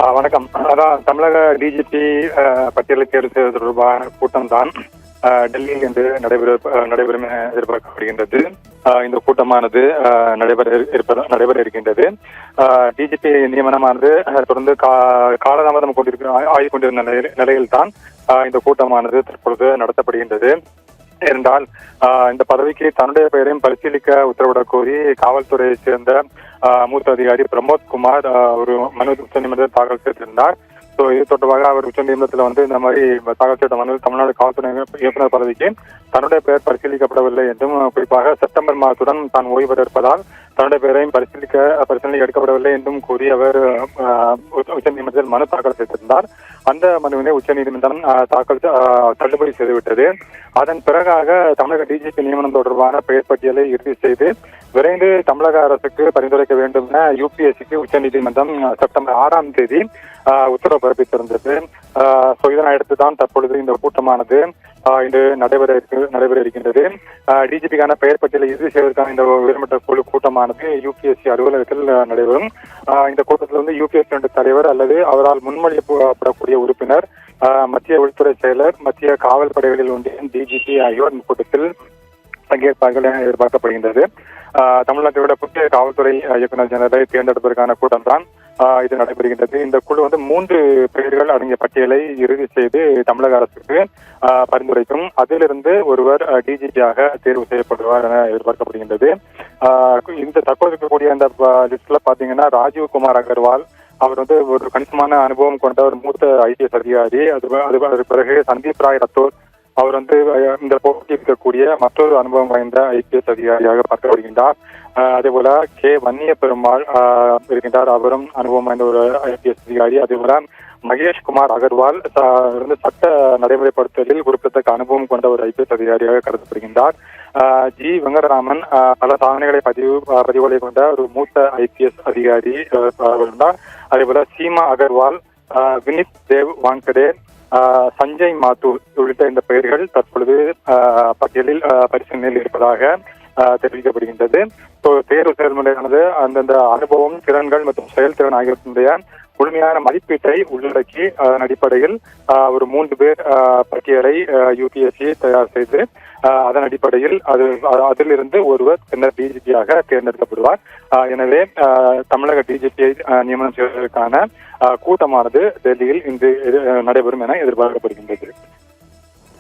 வணக்கம். அதான் தமிழக டிஜிபி பட்டியலை தேர்வு செய்வது தொடர்பான கூட்டம் தான் டெல்லியில் இன்று நடைபெறும் என எதிர்பார்க்கப்படுகின்றது. இந்த கூட்டமானது நடைபெற இருக்கின்றது. டிஜிபி நியமனமானது தொடர்ந்து காலதாமதம் ஆகிக் கொண்டிருந்த நிலையில் தான் இந்த கூட்டமானது தற்பொழுது நடத்தப்படுகின்றது. என்றால் இந்த பதவிக்கு தன்னுடைய பெயரையும் பரிசீலிக்க உத்தரவிடக் கோரி காவல்துறையைச் சேர்ந்த மூத்த அதிகாரி பிரமோத் குமார் ஒரு மனு உச்சநீதிமன்றத்தில் தாக்கல் செய்திருந்தார். இது தொடர்பாக அவர் உச்சநீதிமன்றத்தில் இந்த மாதிரி தாக்கல் செய்த மனு தமிழ்நாடு காவல்துறை இயக்குநர் பதவிக்கு தன்னுடைய பெயர் பரிசீலிக்கப்படவில்லை என்றும், குறிப்பாக செப்டம்பர் மாதத்துடன் தான் ஓய்வு பெற இருப்பதால் தன்னுடைய பெயரையும் பரிசீலனை எடுக்கப்படவில்லை என்றும் கூறி அவர் உச்சநீதிமன்றத்தில் மனு தாக்கல் செய்திருந்தார். அந்த மனுவினை உச்சநீதிமன்றம் தள்ளுபடி செய்துவிட்டது. அதன் பிறகாக தமிழக டிஜிபி நியமனம் தொடர்பான பெயர் பட்டியலை இறுதி செய்து விரைந்து தமிழக அரசுக்கு பரிந்துரைக்க வேண்டும் என யுபிஎஸ்சிக்கு உச்சநீதிமன்றம் செப்டம்பர் 6ஆம் தேதி உத்தரவு பிறப்பித்திருந்தது. இதனை அடுத்துதான் தற்பொழுது இந்த கூட்டமானது இன்று நடைபெற இருக்கின்றது. டிஜிபிக்கான பெயர் பட்டியலை இறுதி செய்வதற்கான இந்த உயர்மட்ட குழு கூட்டமானது யுபிஎஸ்சி அலுவலகத்தில் நடைபெறும். இந்த கூட்டத்தில் யுபிஎஸ்சி தலைவர் அல்லது அவரால் முன்மொழியப்படக்கூடிய உறுப்பினர், மத்திய உள்துறை செயலர், மத்திய காவல் படைகளில் ஒன்றிய டிஜிபி ஆகியோர் கூட்டத்தில் பங்கேற்பார்கள் என எதிர்பார்க்கப்படுகின்றது. தமிழ்நாட்டோட புதிய காவல்துறை இயக்குநர் ஜெனரலை தேர்ந்தெடுப்பதற்கான கூட்டம் தான் இது நடைபெறுகின்றது. இந்த குழு 3 பெயர்கள் அடங்கிய பட்டியலை இறுதி செய்து தமிழக அரசுக்கு பரிந்துரைக்கும். அதிலிருந்து ஒருவர் டிஜிபியாக தேர்வு செய்யப்படுவார் என எதிர்பார்க்கப்படுகின்றது. இந்த தற்போது இருக்கக்கூடிய இந்த லிஸ்ட்ல பாத்தீங்கன்னா ராஜீவ்குமார் அகர்வால், அவர் ஒரு கணிசமான அனுபவம் கொண்ட ஒரு மூத்த ஐபிஎஸ் அதிகாரி. அது பிறகு சந்தீப் ராய் ரத்தோர், அவர் இந்த போட்டி இருக்கக்கூடிய மற்றொரு அனுபவம் வாய்ந்த ஐபிஎஸ் அதிகாரியாக பார்க்கப்படுகின்றார். அதே போல கே வன்னிய பெருமாள் இருக்கின்றார், அவரும் அனுபவம் வாய்ந்த ஒரு ஐபிஎஸ் அதிகாரி. அதே போல மகேஷ்குமார் அகர்வால் சட்ட நடைமுறைப்படுத்துவதில் குறிப்பிடத்தக்க அனுபவம் கொண்ட ஒரு ஐபிஎஸ் அதிகாரியாக கருதப்படுகின்றார். ஜி வெங்கடராமன் பல சாதனைகளை பதிவுகளை கொண்ட ஒரு மூத்த ஐபிஎஸ் அதிகாரி இருந்தார். அதே போல சீமா அகர்வால், வினித் தேவ் வாங்கடே, சஞ்சய் மாத்தூர் உள்ளிட்ட இந்த பெயர்கள் தற்பொழுது பட்டியலில் பரிசீலனையில் இருப்பதாக தெரிவிக்கப்படுகின்றது. தேர்வு செயல்முறையானது அந்தந்த அனுபவம், திறன்கள் மற்றும் செயல்திறன் ஆகியவற்றுடைய முழுமையான மதிப்பீட்டை உள்ளடக்கி அதன் அடிப்படையில் ஒரு 3 பேர் பட்டியலை யுபிஎஸ்சி தயார் செய்து அதன் அடிப்படையில் அதிலிருந்து ஒருவர் பின்னர் டிஜிபியாக தேர்ந்தெடுக்கப்படுவார். எனவே தமிழக டிஜிபியை நியமனம் செய்வதற்கான கூட்டமானது டெல்லியில் இன்று நடைபெறும் என எதிர்பார்க்கப்படுகின்றது.